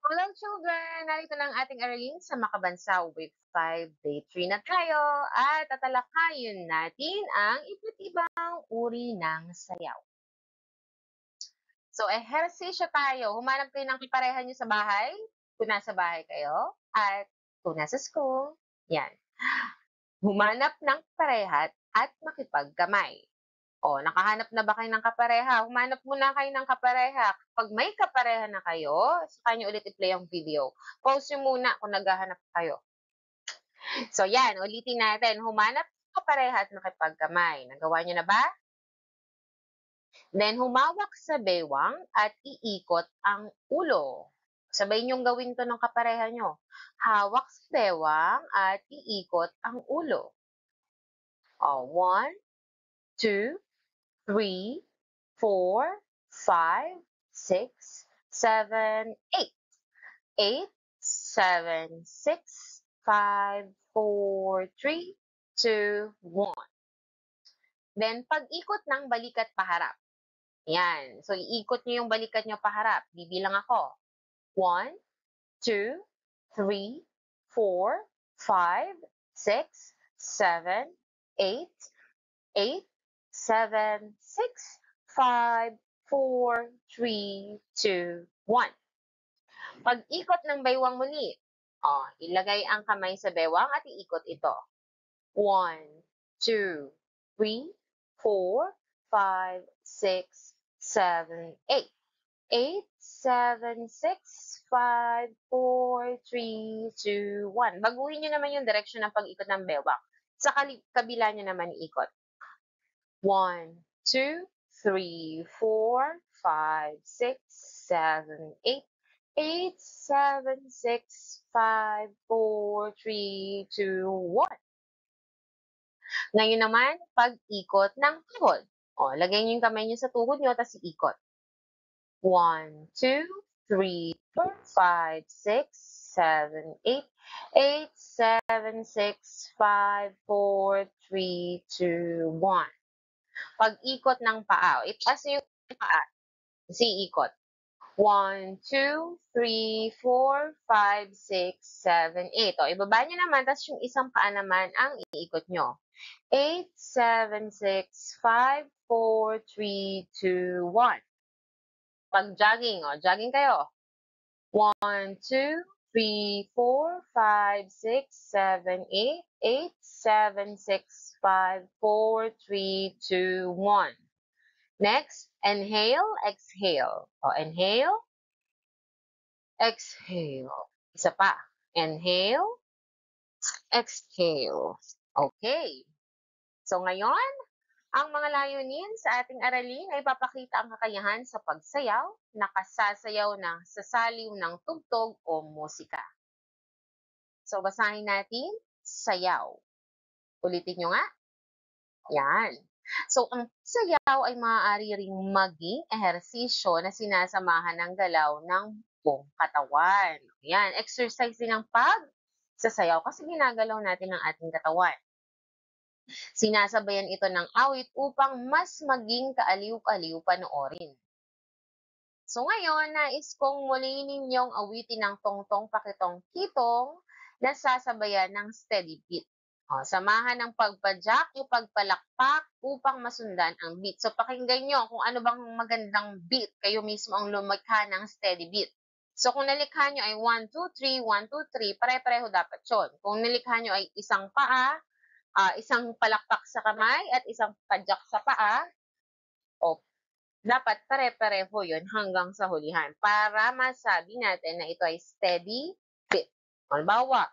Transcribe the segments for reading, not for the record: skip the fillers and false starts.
Hello children! Narito na ang ating aralin sa Makabansa Week 5, Day 3 na tayo at tatalakayin natin ang iba't ibang uri ng sayaw. So, ehersisyo tayo. Humanap kayo ng kapareha nyo sa bahay, kung nasa bahay kayo, at kung nasa school. Yan. Humanap ng kapareha at makipagkamay. O, nakahanap na ba kayo ng kapareha? Humanap muna kayo ng kapareha. Kapag may kapareha na kayo, saka nyo ulit i-play ang video. Pause nyo muna kung naghahanap kayo. So, yan. Ulitin natin. Humanap ng kapareha at makipagkamay. Nagawa nyo na ba? Then, humawak sa bewang at iikot ang ulo. Sabay nyong gawin to ng kapareha nyo. Hawak sa bewang at iikot ang ulo. O, 1, 2, 3, 4, 5, 6, 7, 8. 8, 7, 6, 5, 4, 3, 2, 1. Then, pag-ikot ng balikat paharap. Yan. So, iikot nyo yung balikat nyo paharap. Bibilang ako. 1, 2, 3, 4, 5, 6, 7, 8, 8, 7, 6, 5, 4, 3, 2, 1. Pag-ikot ng baywang muli. Ilagay ang kamay sa bewang at iikot ito. 1, 2, 3, 4, 5, 6, 7, 8. 8, 7, 6, 5, 4, 3, 2, 1. Baguhin nyo naman yung direction ng pag-ikot ng bewang. Sa kabila nyo naman iikot. 1, 2, 3, 4, 5, 6, 7, 8. 8, 7, 6, 5, 4, 3, 2, 1. Ngayon naman, pag-ikot ng tuhod. Lagay niyo yung kamay niyo sa tuhod niyo, tapos iikot. 1, 2, 3, 4, 5, 6, 7, 8. 8, 7, 6, 5, 4, 3, 2, 1. Pag-ikot ng paa. Itaas niyo yung paa. Kasi ikot. 1, 2, 3, 4, 5, 6, 7, 8. Ibaba nyo naman, tapos yung isang paa naman ang iikot nyo. 8, 7, 6, 5, 4, 3, 2, 1. Pag jogging, jogging kayo. 1, 2, 3, 4, 5, 6, 7, 8. 8, 7, 6, 5, 4, 3, 2, 1. Next, inhale, exhale. Inhale, exhale. Isa pa. Inhale, exhale. Okay. So ngayon, ang mga layunin sa ating aralin ay papakita ang kakayahan sa pagsayaw, nakasasayaw na sa saliw ng tugtog o musika. So basahin natin, sayaw. Ulitin nyo nga. Yan. So, ang sayaw ay maaari ring maging ehersisyo na sinasamahan ng galaw ng buong katawan. Yan, exercise din ang pagsasayaw kasi ginagalaw natin ang ating katawan. Sinasabayan ito ng awit upang mas maging kaaliw-aliw panoorin. So ngayon, nais kong muli ninyong awitin ng tongtong pakitong kitong na sasabayan ng steady beat. Samahan ng pagpadyak o pagpalakpak upang masundan ang beat. So pakinggan nyo kung ano bang magandang beat. Kayo mismo ang lumikha ng steady beat. So kung nalikha nyo ay 1, 2, 3, 1, 2, 3, pare-pareho dapat yun. Kung nalikha nyo ay isang paa, isang palakpak sa kamay at isang padyak sa paa, dapat pare-pareho yun hanggang sa hulihan para masabi natin na ito ay steady beat. Halimbawa,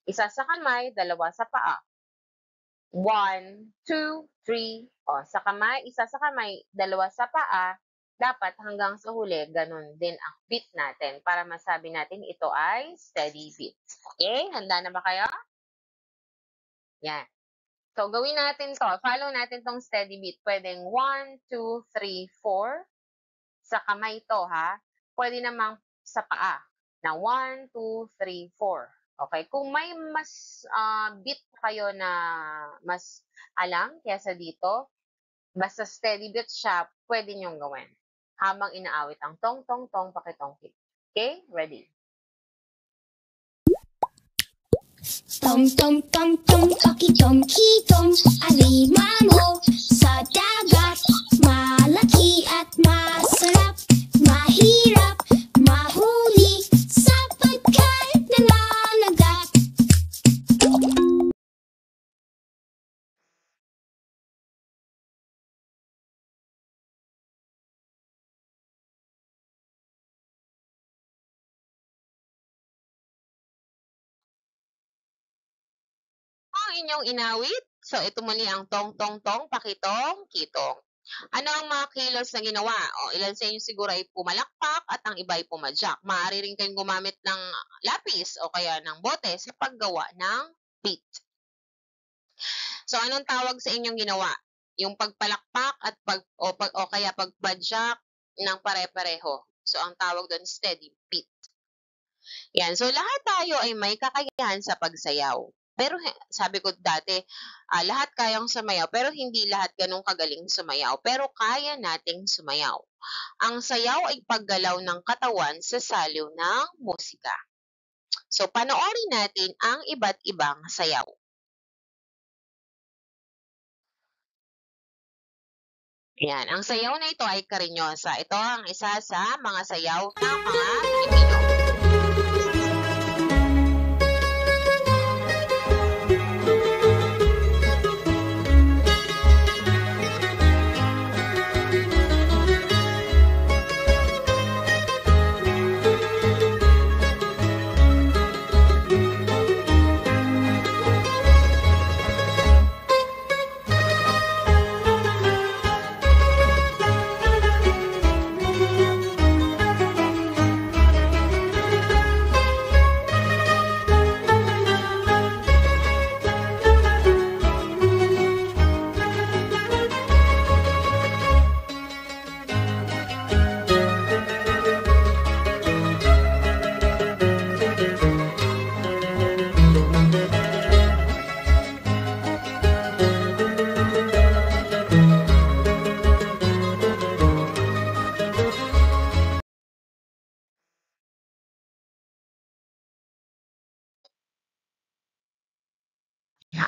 isa sa kamay, dalawa sa paa. 1, 2, 3. Sa kamay, isa sa kamay, dalawa sa paa. Dapat hanggang sa huli, ganun din ang beat natin para masabi natin ito ay steady beat. Okay? Handa na ba kayo? Yan. So, gawin natin to. Follow natin tong steady beat. Pwedeng 1, 2, 3, 4. Sa kamay to, ha? Pwede namang sa paa. Na 1, 2, 3, 4. Okay? Kung may mas beat kayo na mas alam kaysa dito, basta steady beat siya, pwede nyong gawin. Habang inaawit ang tong, tong, tong, pakitong hit. Okay? Ready? Tom tom tom tom, pakitom kitom, alimango sa dagat. Malaki at masarap, mahirap mahuli sa pagkain ng managat. Ang inyong inawit? So ito muli ang tong tong tong pakitong kitong. Ano ang mga kilos na ginawa? O ilan sa inyo siguro ay pumalakpak at ang iba ay pumadyak. Maaari rin kayong gumamit ng lapis o kaya ng bote sa paggawa ng beat. So anong tawag sa inyong ginawa? Yung pagpalakpak at o kaya pagpadyak ng pare-pareho. So ang tawag doon steady beat. Yan. So lahat tayo ay may kakayahan sa pagsayaw. Pero sabi ko dati, lahat kayang sumayaw pero hindi lahat ganun kagaling sumayaw. Pero kaya nating sumayaw. Ang sayaw ay paggalaw ng katawan sa saliw ng musika. So panoorin natin ang iba't ibang sayaw. Yan. Ang sayaw na ito ay karinyosa. Ito ang isa sa mga sayaw ng mga Pilipino.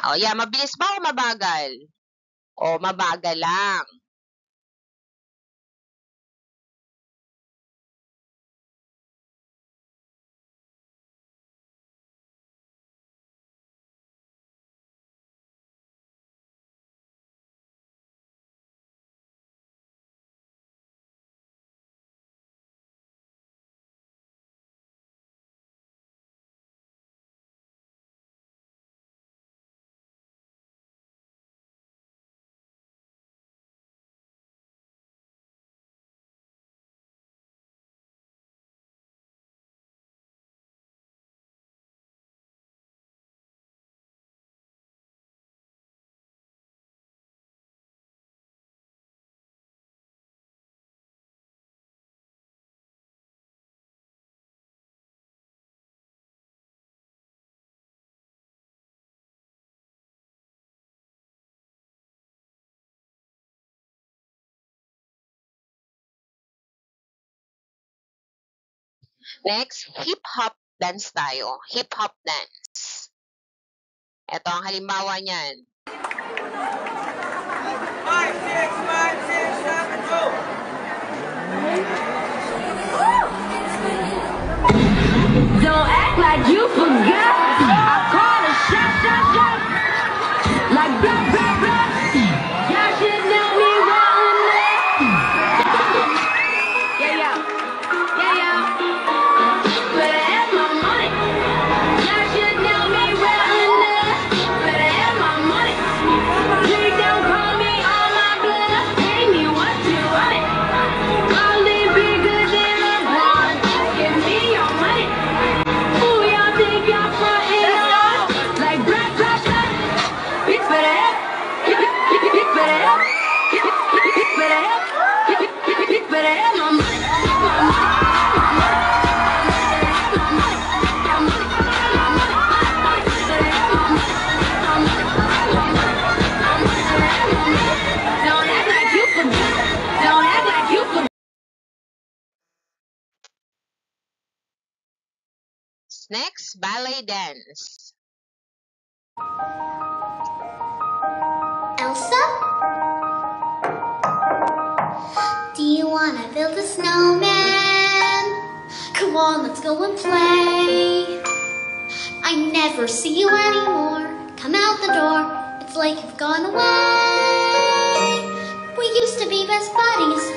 O, yeah, mabilis ba o mabagal? O, mabagal lang. Next, hip-hop dance tayo. Hip-hop dance. Ito ang halimbawa niyan. 5, 6, 5, 6, 7, go! Don't act like you forgot. I call a shot, shot, shot. Like blah, blah, blah. Y'all should know me well enough. Yeah, yeah. Yeah, yeah. Better have my money. Y'all should know me well enough. Better have my money. Please don't call me on my bluff. Pay me what you want it. I'll live bigger than LeBron. Give me your money. Who y'all think y'all frontin' on? Like blah, blah, blah. Bitch better help. Bitch better help. Bitch better help. Bitch better help my money. Don't act like you forgot. Don't act like you forgot. Next, ballet dance. Elsa? Do you wanna build a snowman? Come on, let's go and play. I never see you anymore. Come out the door, it's like you've gone away. We used to be best buddies,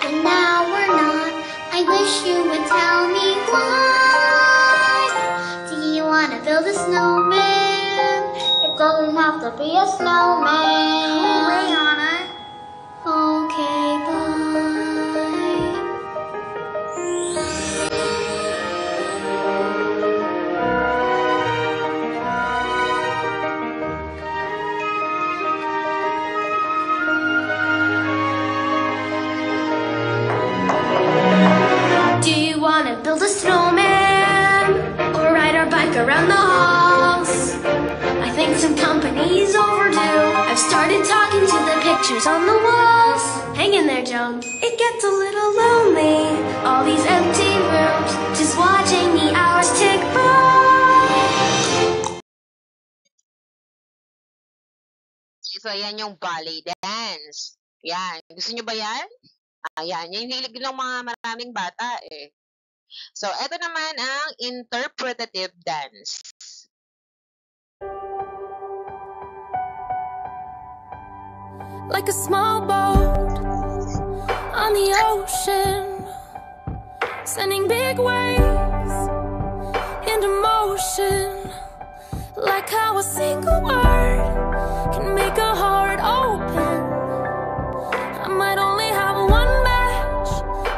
but now we're not. I wish you would tell me why. Do you wanna build a snowman? It doesn't have to be a snowman. Oh, Rihanna. Okay, bye. Do you wanna build a snowman or ride our bike around the halls? I think some company's overdue. I've started talking to the pictures on the walls. Hang in there, Joan. It gets a little lonely. All these empty rooms, just watching the hours tick by. So, ayan yung ballet dance. Yan. Gusto nyo ba yan? Ayan. Yan yung hilig ng mga maraming bata eh. So, eto naman ang interpretative dance. Like a small boat on the ocean, sending big waves into motion. Like how a single word can make a heart open. I might only have one match,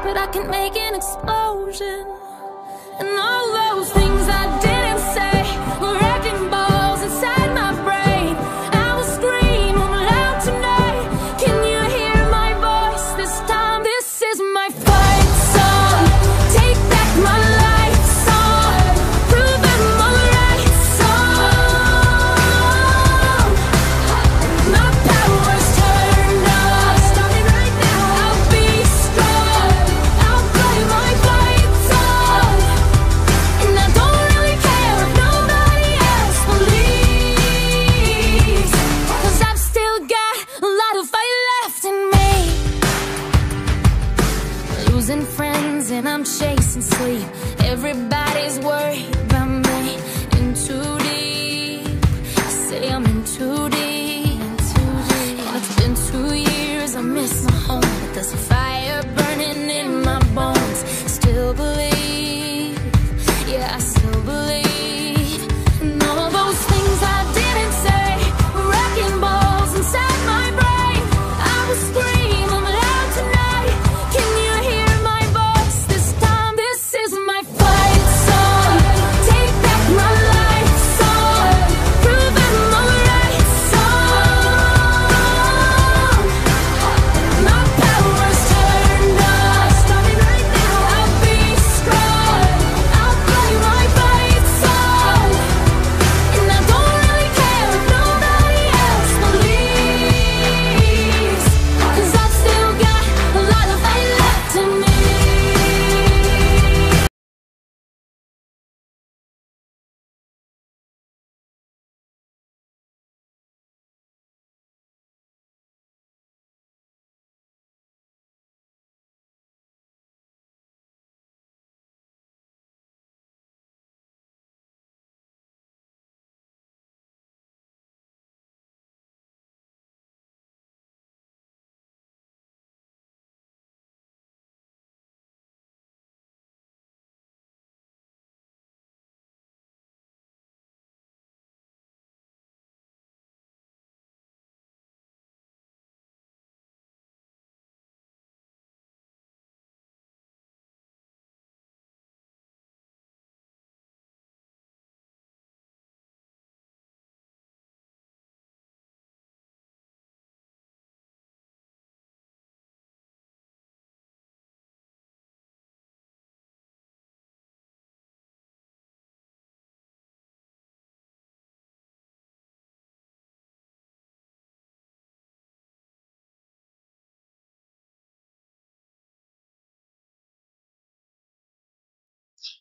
but I can make an explosion. And all those things I didn't say were wrecking balls inside my brain. I will scream loud tonight. Can you hear my voice this time? This is my fight song. Take back my life song. Prove I'm alright song. My power's turned on. Starting right now. I'll be strong. I'll play my fight song. And I don't really care if nobody else believes, 'cause I've still got a lot of fight left in me. Losing friends and I'm chasing sleep. Everybody's worried about me. In too deep. Say I'm in too deep. And it's been 2 years, I miss my home, but there's a fire burning in my bones. Still believe, yeah, I still believe. And all those things I didn't say were wrecking balls inside my brain. I will scream loud tonight. Can you hear my voice this time? This is my fight song. Take back my life song. Prove I'm alright song. My power's turned on. Starting right now. I'll be strong. I'll play my fight song. And I don't really care if nobody else believes, 'cause I've still got a lot of fight left in me.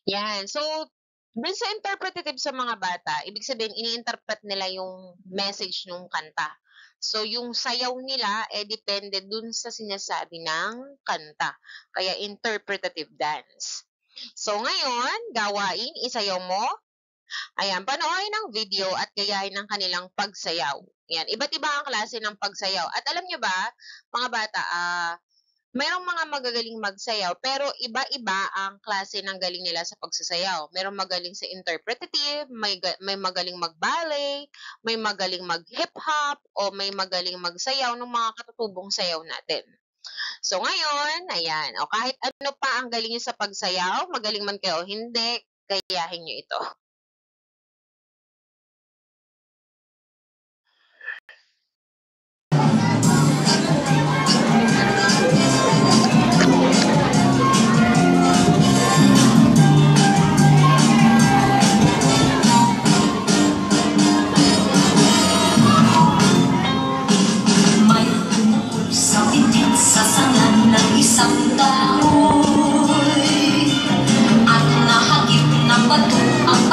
Yan. So, Dun sa interpretative sa mga bata, ibig sabihin ini-interpret nila yung message ng kanta. So, yung sayaw nila, depende dun sa sinasabi ng kanta. Kaya interpretative dance. So, ngayon, gawain, isayaw mo. Ayan, panoorin ang video at gayahin ang kanilang pagsayaw. Ayan, iba't iba ang klase ng pagsayaw. At alam nyo ba, mga bata, mayroong mga magagaling magsayaw, pero iba-iba ang klase ng galing nila sa pagsasayaw. Mayroong magaling sa interpretative, may magaling mag-ballet, may magaling mag-hip-hop, o may magaling magsayaw ng mga katutubong sayaw natin. So ngayon, ayan, o kahit ano pa ang galing nyo sa pagsayaw, magaling man kayo o hindi, gayahin nyo ito. May tumukod sa titik sa sangan ng isang kahoy at nahagip ng bato ang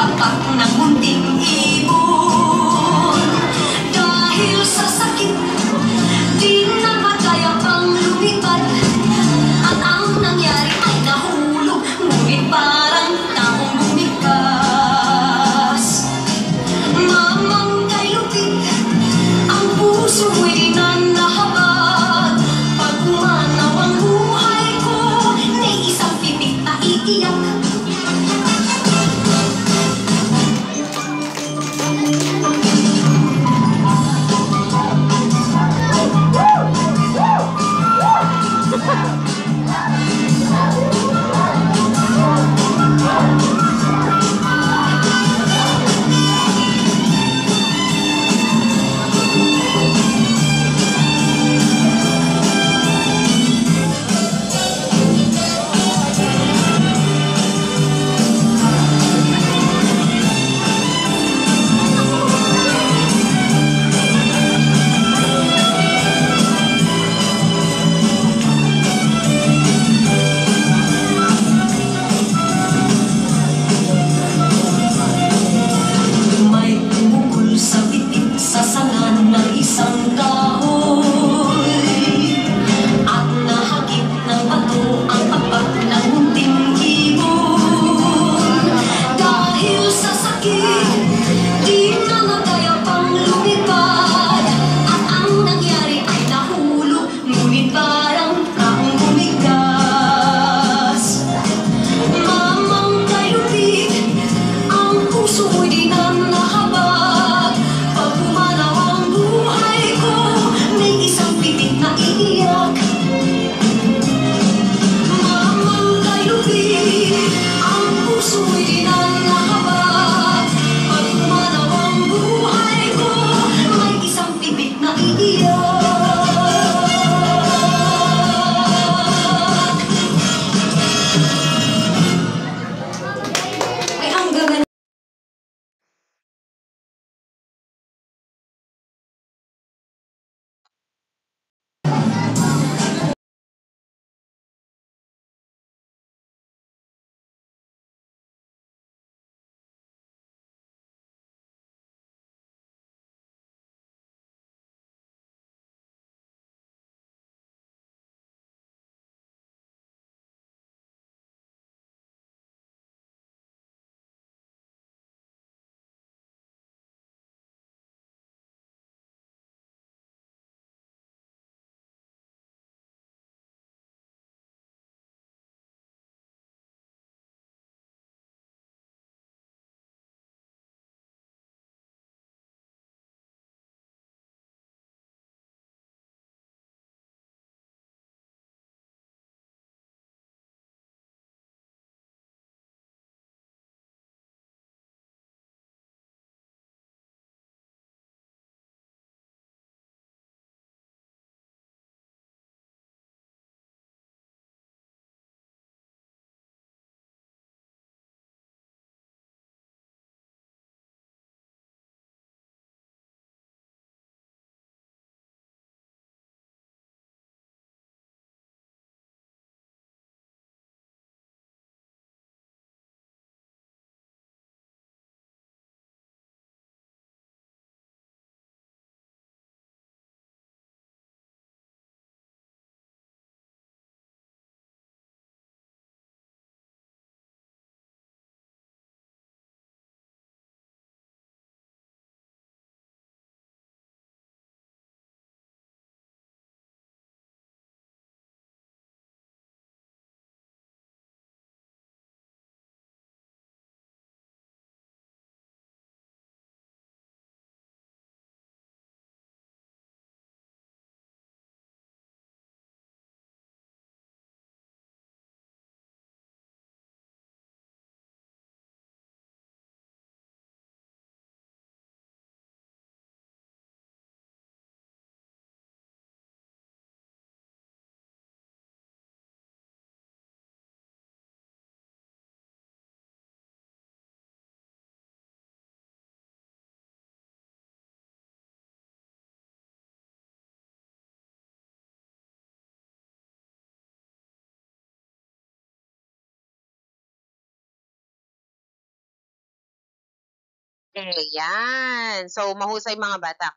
Ayan. So, mahusay mga bata.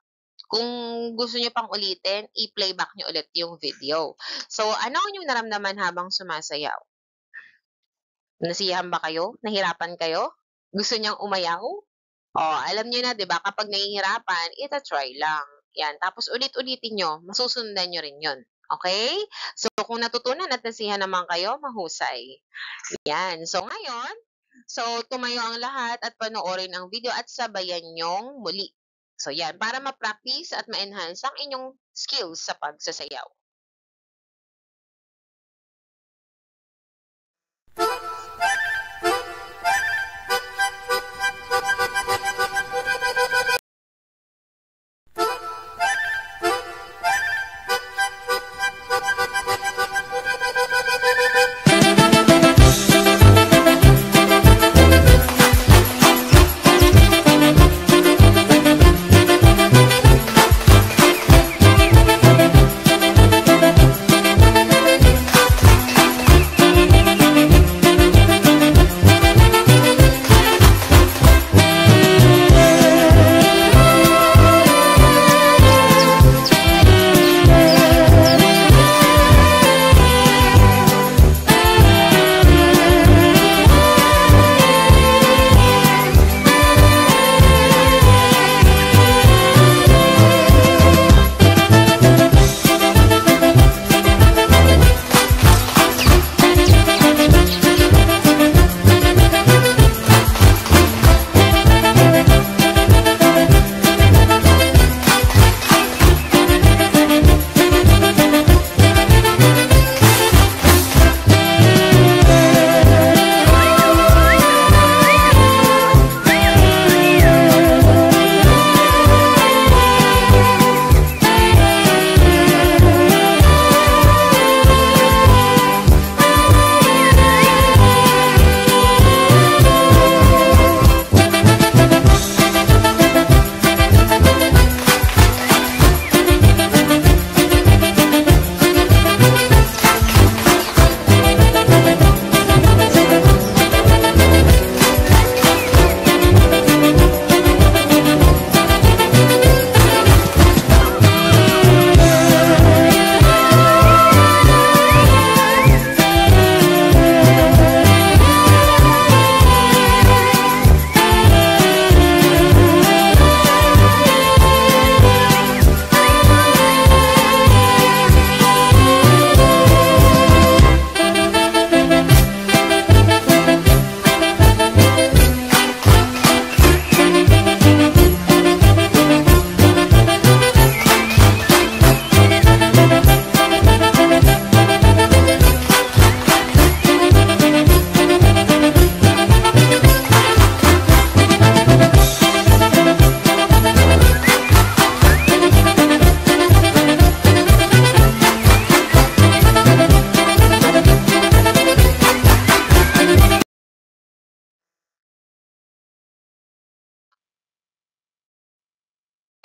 Kung gusto niyo pang ulitin, i-playback niyo ulit yung video. So, ano ang inyong naramdaman habang sumasayaw? Nasiyahan ba kayo? Nahirapan kayo? Gusto niyang umayaw? Oh, alam niyo na 'di ba kapag nahihirapan, ita-try lang. 'Yan, tapos ulit-ulitin niyo, masusundan niyo rin 'yun, okey? So, kung natutunan at nasiyahan naman kayo, mahusay. 'Yan, so ngayon, tumayo ang lahat at panoorin ang video at sabayan niyong muli. So 'yan, para ma-practice at ma-enhance ang inyong skills sa pagsasayaw.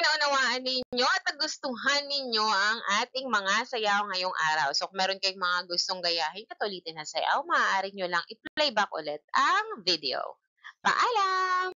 Naunawaan ninyo at nagustuhan ninyo ang ating mga sayaw ngayong araw. So, kung meron kayong mga gustong gayahin at ulitin na sayaw, maaari nyo lang i-playback ulit ang video. Paalam!